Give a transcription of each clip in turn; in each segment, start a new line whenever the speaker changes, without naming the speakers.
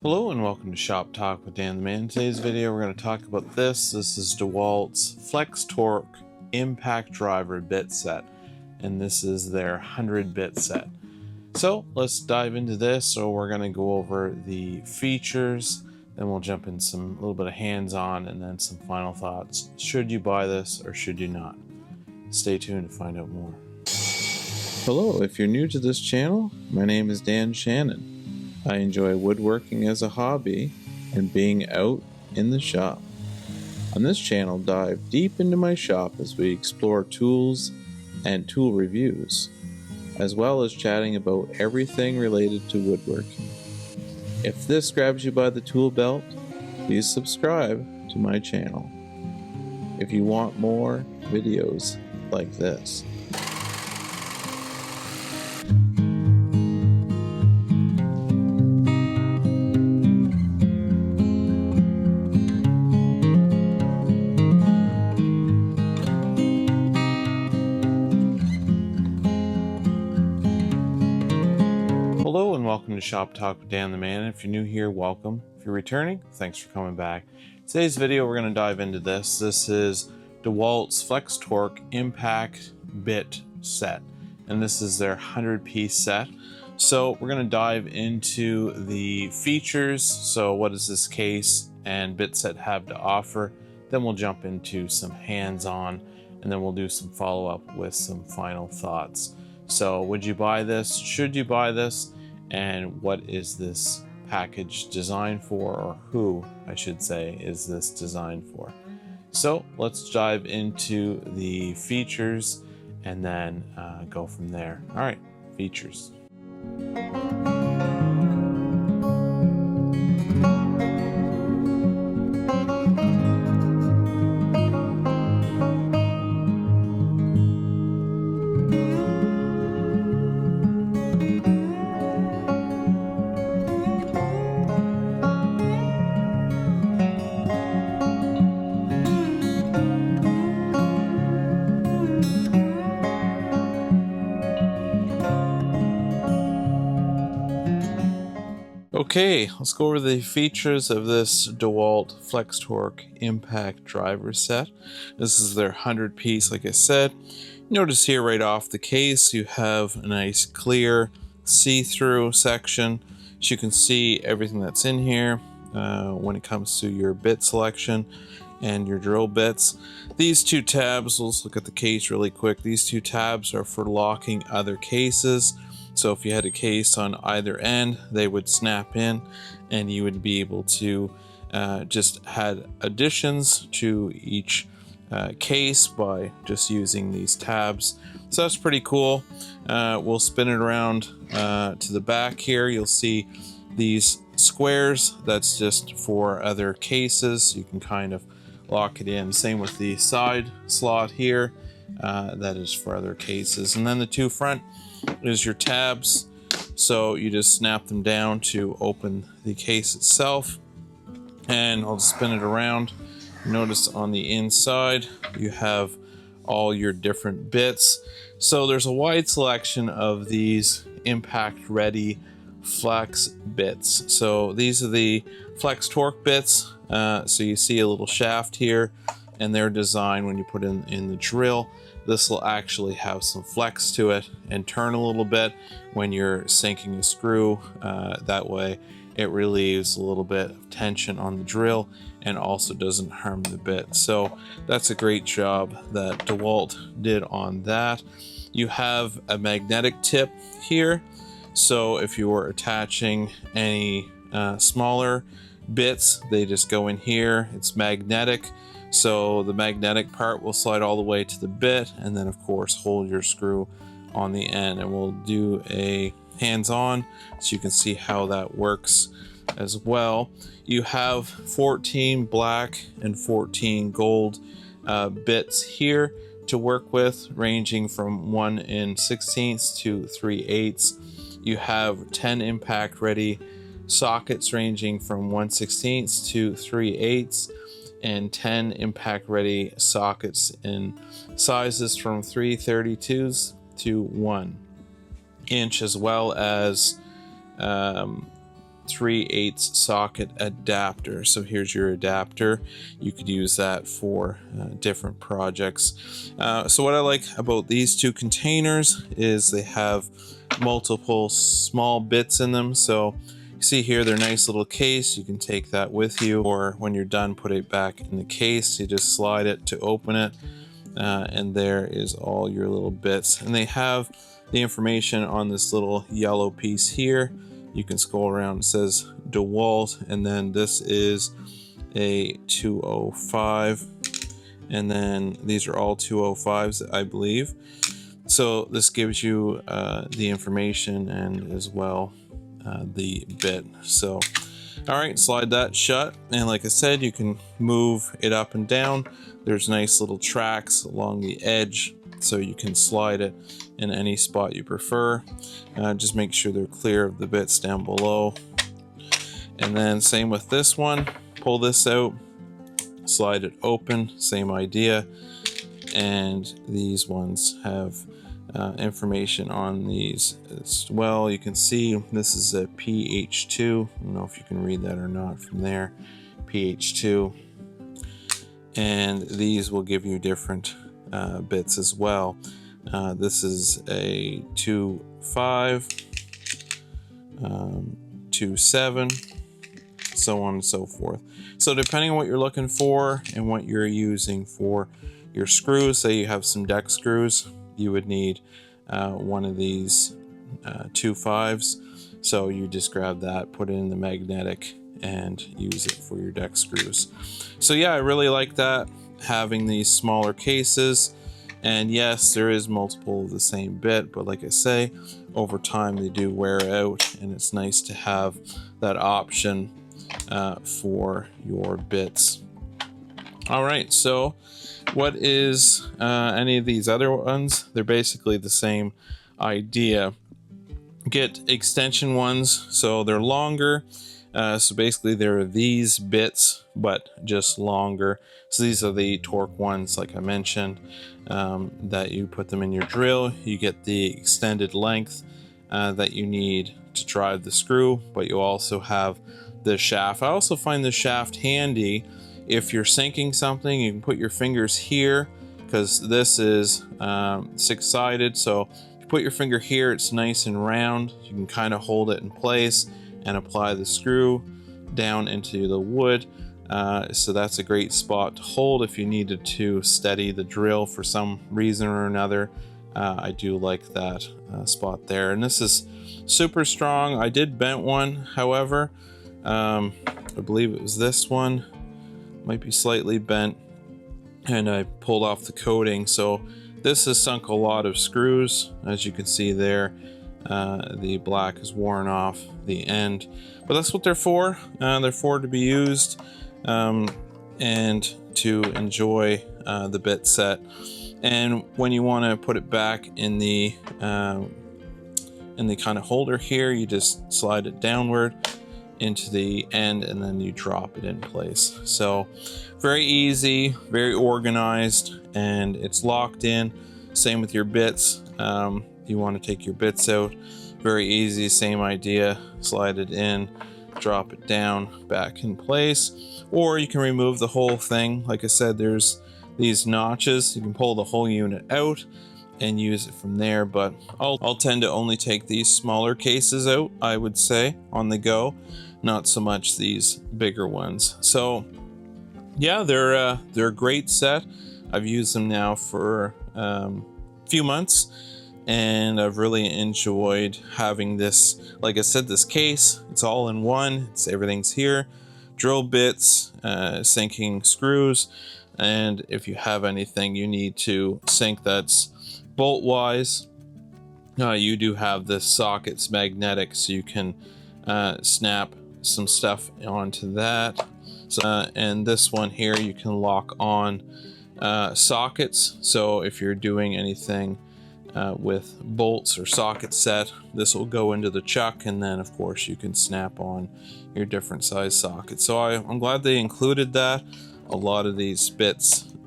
Hello and welcome to Shop Talk with Dan the Man. In today's video we're going to talk about this. This is DeWALT's FLEXTORQ impact driver bit set, and this is their 100 bit set. So let's dive into this. So we're going to go over the features, then we'll jump in a little bit of hands-on, and then some final thoughts. Should you buy this or should you not? Stay tuned to find out more. Hello, if you're new to this channel, my name is Dan Shannon. I enjoy woodworking as a hobby and being out in the shop. On this channel, dive deep into my shop as we explore tools and tool reviews, as well as chatting about everything related to woodworking. If this grabs you by the tool belt, please subscribe to my channel if you want more videos like this. Hello and welcome to Shop Talk with Dan the Man. If you're new here, welcome. If you're returning, thanks for coming back. Today's video, we're going to dive into this. This is DeWALT's FLEXTORQ Impact Bit Set, and this is their 100-piece set. So we're going to dive into the features. So what does this case and bit set have to offer? Then we'll jump into some hands-on, and then we'll do some follow-up with some final thoughts. So would you buy this? Should you buy this? And what is this package designed for, or who, I should say, is this designed for? So let's dive into the features and then go from there. All right, features. Okay, let's go over the features of this DeWALT FLEXTORQ Impact Driver Set. This is their 100-piece, like I said. Notice here right off the case, you have a nice clear see-through section, so you can see everything that's in here when it comes to your bit selection and your drill bits. These two tabs, let's look at the case really quick. These two tabs are for locking other cases. So if you had a case on either end, they would snap in and you would be able to just add additions to each case by just using these tabs. So that's pretty cool. We'll spin it around to the back here. You'll see these squares. That's just for other cases. You can kind of lock it in. Same with the side slot here. That is for other cases. And then the two front is your tabs, so you just snap them down to open the case itself. And I'll just spin it around. Notice on the inside you have all your different bits. So there's a wide selection of these impact ready flex bits. So these are the FLEXTORQ bits. So you see a little shaft here, and they're designed when you put in the drill. This will actually have some flex to it and turn a little bit when you're sinking a screw. That way it relieves a little bit of tension on the drill and also doesn't harm the bit. So that's a great job that DeWALT did on that. You have a magnetic tip here. So if you were attaching any smaller bits, they just go in here. It's magnetic. So the magnetic part will slide all the way to the bit, and then of course hold your screw on the end, and we'll do a hands-on so you can see how that works as well. You have 14 black and 14 gold bits here to work with, ranging from 1 16ths to 3/8. You have 10 impact ready sockets ranging from 1 16th to 3/8. And 10 impact ready sockets in sizes from 3/32 to 1 inch, as well as 3/8 socket adapter. So here's your adapter. You could use that for different projects. So what I like about these two containers is they have multiple small bits in them. So you see here, they're nice little case. You can take that with you, or when you're done, put it back in the case. You just slide it to open it, and there is all your little bits. And they have the information on this little yellow piece here. You can scroll around. It says DeWALT, and then this is a 205, and then these are all 205s, I believe. So this gives you the information and as well the bit. So all right, slide that shut, and like I said, you can move it up and down. There's nice little tracks along the edge, so you can slide it in any spot you prefer. Just make sure they're clear of the bits down below. And then same with this one. Pull this out, slide it open, same idea. And these ones have information on these as well. You can see this is a PH2. I don't know if you can read that or not from there. PH2. And these will give you different bits as well. This is a 2.5, 2.7, so on and so forth. So depending on what you're looking for and what you're using for your screws, say you have some deck screws, you would need one of these 2.5s. So you just grab that, put it in the magnetic, and use it for your deck screws. So yeah, I really like that, having these smaller cases. And yes, there is multiple of the same bit, but like I say, over time they do wear out, and it's nice to have that option for your bits. All right, so what is any of these other ones? They're basically the same idea. Get extension ones, so they're longer. So basically they're these bits, but just longer. So these are the torque ones, like I mentioned, that you put them in your drill. You get the extended length that you need to drive the screw, but you also have the shaft. I also find the shaft handy if you're sinking something. You can put your fingers here, because this is 6-sided. So if you put your finger here, it's nice and round. You can kind of hold it in place and apply the screw down into the wood. So that's a great spot to hold if you needed to steady the drill for some reason or another. I do like that spot there. And this is super strong. I did bent one, however. I believe it was this one. Might be slightly bent. And I pulled off the coating. So this has sunk a lot of screws, as you can see there. The black is worn off the end, but that's what they're for. They're for to be used and to enjoy the bit set. And when you want to put it back in the kind of holder here, you just slide it downward into the end, and then you drop it in place. So very easy, very organized, and it's locked in. Same with your bits. You want to take your bits out, very easy, same idea. Slide it in, drop it down, back in place. Or you can remove the whole thing. Like I said, there's these notches. You can pull the whole unit out and use it from there, but I'll tend to only take these smaller cases out, I would say, on the go, not so much these bigger ones. So yeah, they're a great set. I've used them now for a few months, and I've really enjoyed having this. Like I said, this case, it's all in one. Everything's here, drill bits, sinking screws, and if you have anything you need to sink that's bolt wise, you do have the sockets magnetic, so you can snap some stuff onto that. So, and this one here, you can lock on sockets. So if you're doing anything with bolts or socket set, this will go into the chuck, and then of course you can snap on your different size sockets. So I'm glad they included that. A lot of these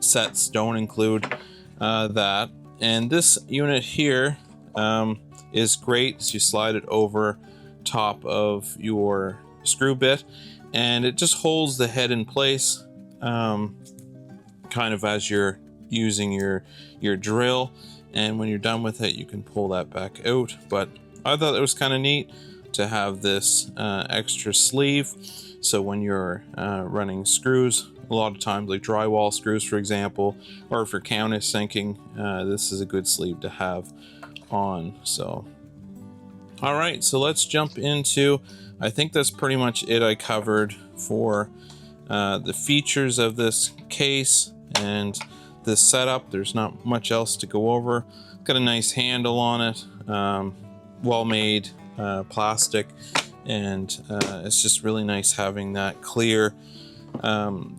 sets don't include that. And this unit here is great. So you slide it over top of your screw bit, and it just holds the head in place, kind of as you're using your drill. And when you're done with it, you can pull that back out. But I thought it was kind of neat to have this extra sleeve. So when you're running screws, a lot of times like drywall screws, for example, or if you're countersinking, this is a good sleeve to have on. So, all right, so let's jump into, I think that's pretty much it I covered for the features of this case and this setup. There's not much else to go over. Got a nice handle on it, well made plastic, and it's just really nice having that clear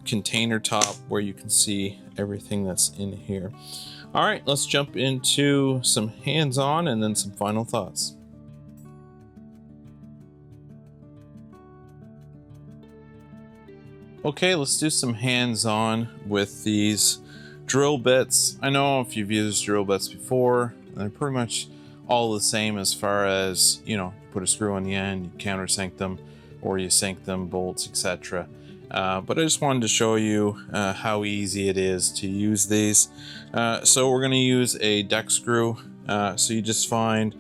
container top where you can see everything that's in here. All right, let's jump into some hands-on and then some final thoughts. Okay, let's do some hands-on with these drill bits. I know if you've used drill bits before, they're pretty much all the same as far as, you know, put a screw on the end, you countersink them, or you sink them, bolts, etc. But I just wanted to show you how easy it is to use these. So we're going to use a deck screw. So you just find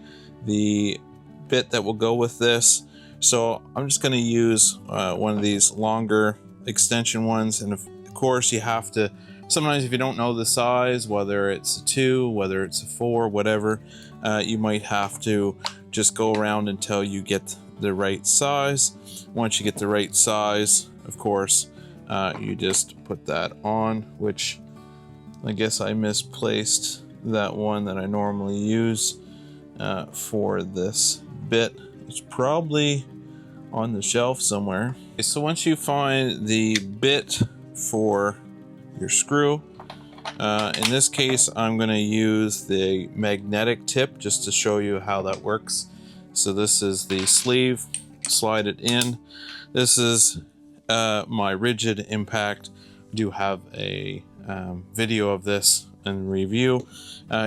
the bit that will go with this. So I'm just going to use one of these longer extension ones, and of course you have to, sometimes if you don't know the size, whether it's a 2, whether it's a 4, whatever, you might have to just go around until you get the right size. Once you get the right size, of course, you just put that on, which I guess I misplaced that one that I normally use for this bit. It's probably on the shelf somewhere. Okay, so once you find the bit for your screw, in this case I'm going to use the magnetic tip just to show you how that works. So this is the sleeve, slide it in. This is my rigid impact. I do have a video of this and review.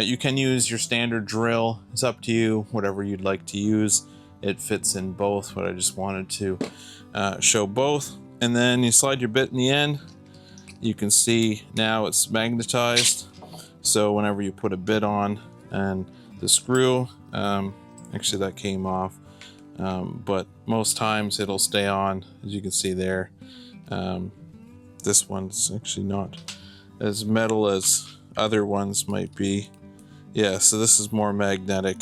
You can use your standard drill, it's up to you, whatever you'd like to use. It fits in both, but I just wanted to show both. And then you slide your bit in the end. You can see now it's magnetized, so whenever you put a bit on and the screw, actually that came off, but most times it'll stay on, as you can see there. This one's actually not as metal as other ones might be. Yeah, so this is more magnetic,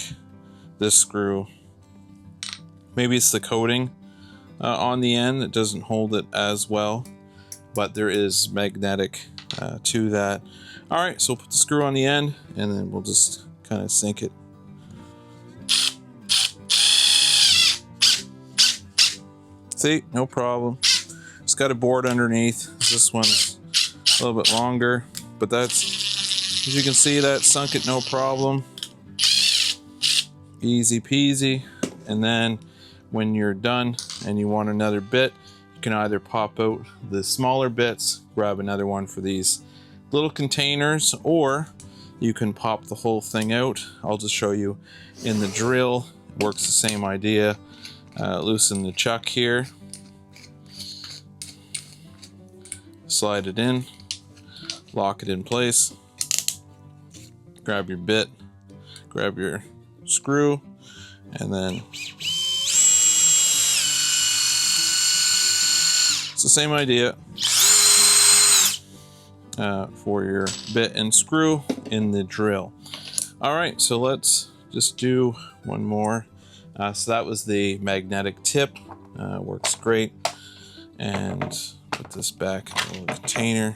this screw. Maybe it's the coating on the end that doesn't hold it as well, but there is magnetic to that. All right, so we'll put the screw on the end and then we'll just kind of sink it. See, no problem. It's got a board underneath. This one's a little bit longer, but that's, as you can see, that sunk it no problem. Easy peasy. And then when you're done and you want another bit, you can either pop out the smaller bits, grab another one for these little containers, or you can pop the whole thing out. I'll just show you in the drill. It works the same idea. Loosen the chuck here, slide it in, lock it in place, grab your bit, grab your screw, and then it's the same idea for your bit and screw in the drill. All right, so let's just do one more. So that was the magnetic tip. Works great. And put this back in the little container.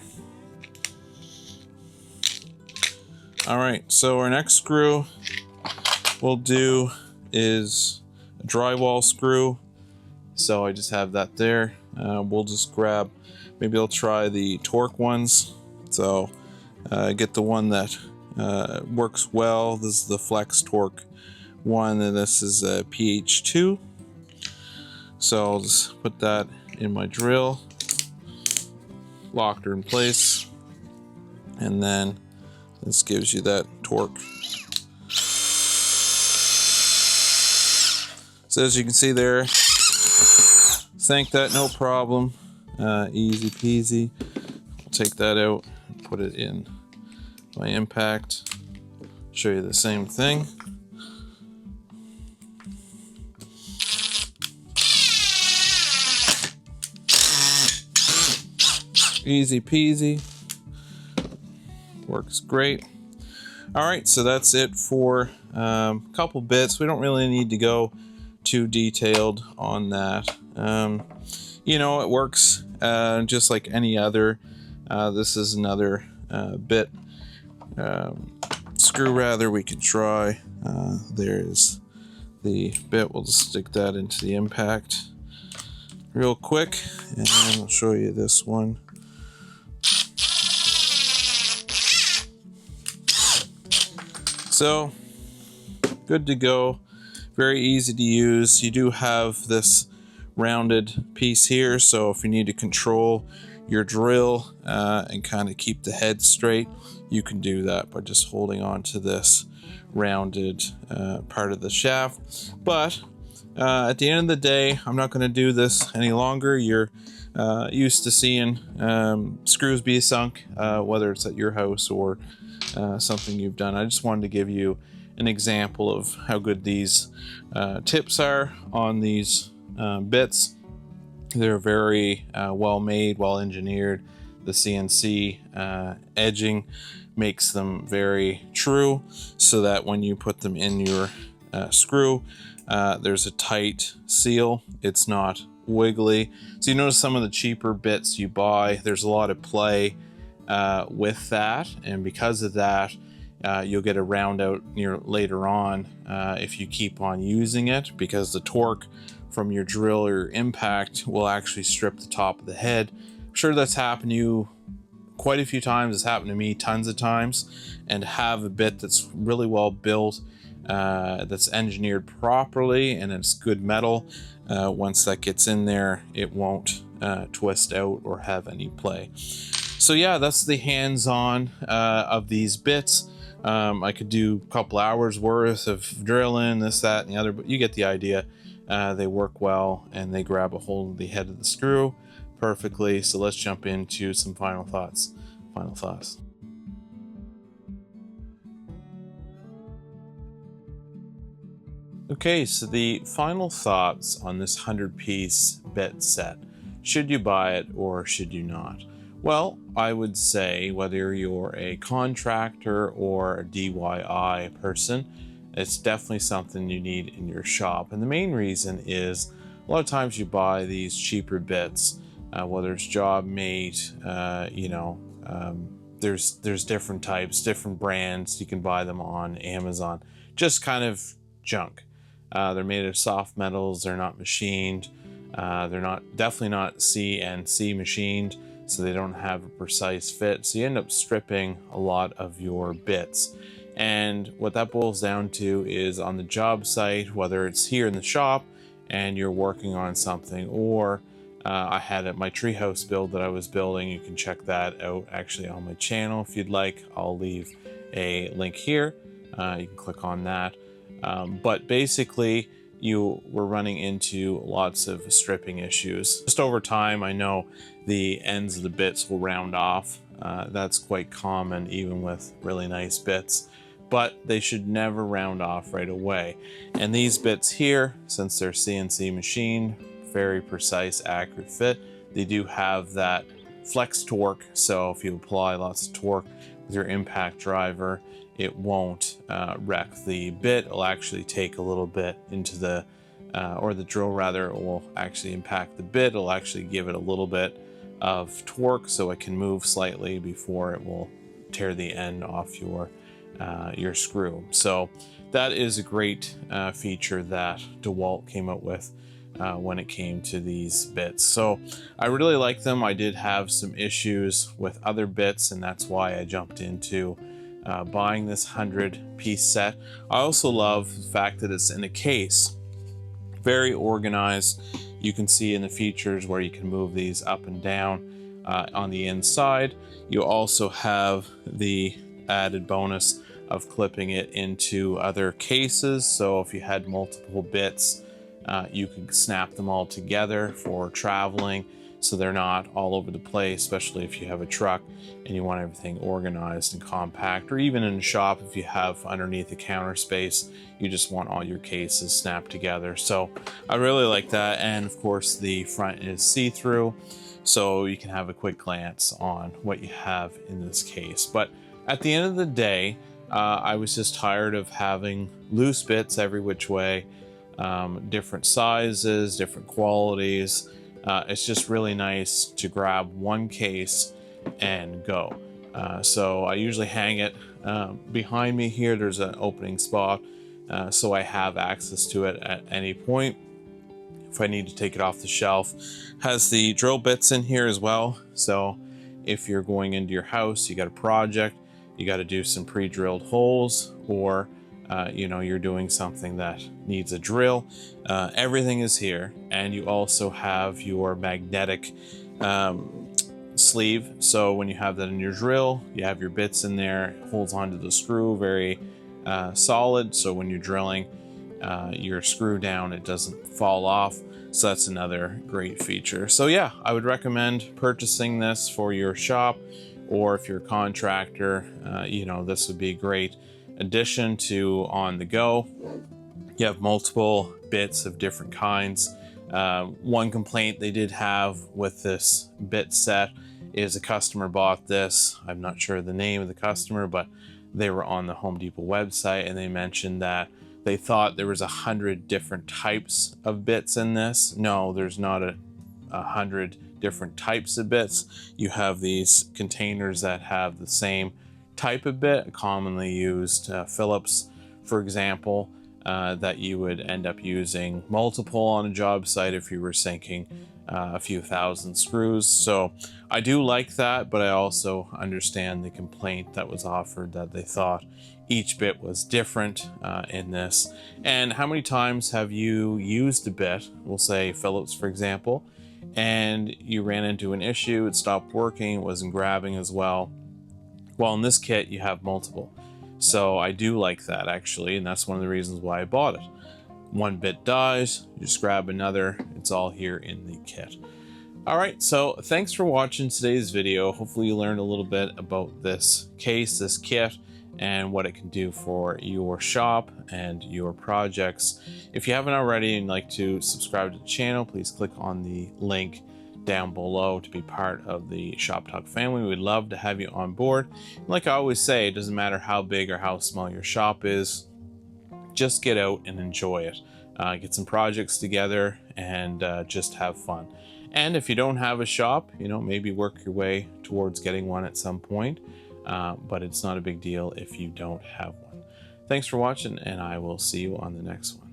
All right, so our next screw we'll do is a drywall screw. So I just have that there. We'll just grab, maybe I'll try the torque ones. So get the one that works well. This is the FLEXTORQ one, and this is a PH2. So I'll just put that in my drill, locked her in place, and then this gives you that torque. So as you can see there, think that no problem. Easy peasy. We'll take that out and put it in my impact. Show you the same thing. Easy peasy. Works great. All right, so that's it for a couple bits. We don't really need to go too detailed on that. You know, it works just like any other. This is another bit screw rather we could try. There's the bit. We'll just stick that into the impact real quick, and then I'll show you this one. So good to go, very easy to use. You do have this rounded piece here, so if you need to control your drill and kind of keep the head straight, you can do that by just holding on to this rounded part of the shaft. But at the end of the day, I'm not going to do this any longer. You're used to seeing screws be sunk, whether it's at your house or something you've done. I just wanted to give you an example of how good these tips are on these bits. They're very well made, well engineered. The CNC edging makes them very true, so that when you put them in your screw, there's a tight seal. It's not wiggly. So you notice some of the cheaper bits you buy, there's a lot of play with that, and because of that, you'll get a round out later on if you keep on using it, because the torque from your drill or impact will actually strip the top of the head. I'm sure that's happened to you quite a few times. It's happened to me tons of times. And to have a bit that's really well built, that's engineered properly, and it's good metal, once that gets in there, it won't twist out or have any play. So yeah, that's the hands-on of these bits. I could do a couple hours worth of drilling, this, that, and the other, but you get the idea. They work well, and they grab a hold of the head of the screw perfectly. So let's jump into some final thoughts. Okay, so the final thoughts on this 100-piece bit set. Should you buy it or should you not? Well, I would say whether you're a contractor or a DIY person, it's definitely something you need in your shop. And the main reason is a lot of times you buy these cheaper bits, whether it's job made, there's different types, different brands. You can buy them on Amazon, just kind of junk. They're made of soft metals. They're not machined. They're definitely not CNC machined, so they don't have a precise fit. So you end up stripping a lot of your bits. And what that boils down to is on the job site, whether it's here in the shop and you're working on something, or I had my treehouse build that I was building. You can check that out actually on my channel if you'd like. I'll leave a link here. You can click on that. But basically, you were running into lots of stripping issues. Just over time, I know the ends of the bits will round off. That's quite common even with really nice bits, but they should never round off right away. And these bits here, since they're CNC machined, very precise, accurate fit, they do have that flex torque. So if you apply lots of torque with your impact driver, it won't wreck the bit. It'll actually take a little bit into the, or the drill rather, will actually impact the bit. It'll actually give it a little bit of torque so it can move slightly before it will tear the end off your screw. So that is a great feature that DeWALT came up with when it came to these bits. So I really like them. I did have some issues with other bits, and that's why I jumped into buying this 100-piece set. I also love the fact that it's in a case, very organized. You can see in the features where you can move these up and down on the inside. You also have the added bonus of clipping it into other cases. So if you had multiple bits You can snap them all together for traveling so they're not all over the place, especially if you have a truck and you want everything organized and compact, or even in a shop if you have underneath the counter space, you just want all your cases snapped together. So I really like that. And of course the front is see-through, so you can have a quick glance on what you have in this case. But at the end of the day, I was just tired of having loose bits every which way, different sizes, different qualities. It's just really nice to grab one case and go. So I usually hang it behind me here. There's an opening spot, so I have access to it at any point if I need to take it off the shelf. Has the drill bits in here as well, so if you're going into your house, you got a project, you got to do some pre-drilled holes, or you know, you're doing something that needs a drill, everything is here. And you also have your magnetic sleeve, so when you have that in your drill, you have your bits in there. It holds onto the screw very solid, so when you're drilling your screw down, it doesn't fall off. So that's another great feature. So yeah, I would recommend purchasing this for your shop, or if you're a contractor, you know, this would be a great addition to on the go. You have multiple bits of different kinds. One complaint they did have with this bit set is a customer bought this. I'm not sure the name of the customer, but they were on the Home Depot website and they mentioned that they thought there was 100 different types of bits in this. No, there's not 100 different types of bits. You have these containers that have the same type of bit, commonly used Phillips, for example, that you would end up using multiple on a job site if you were sinking a few thousand screws. So I do like that, but I also understand the complaint that was offered that they thought each bit was different in this. And how many times have you used a bit, we'll say Phillips for example, and you ran into an issue, it stopped working, it wasn't grabbing as well? Well, in this kit you have multiple. So I do like that actually, and that's one of the reasons why I bought it. One bit dies, you just grab another, it's all here in the kit. Alright, so thanks for watching today's video. Hopefully you learned a little bit about this case, this kit, and what it can do for your shop and your projects. If you haven't already and like to subscribe to the channel, please click on the link down below to be part of the Shop Talk family. We'd love to have you on board. Like I always say, it doesn't matter how big or how small your shop is, just get out and enjoy it. Get some projects together and just have fun. And if you don't have a shop, you know, maybe work your way towards getting one at some point, but it's not a big deal if you don't have one. Thanks for watching, and I will see you on the next one.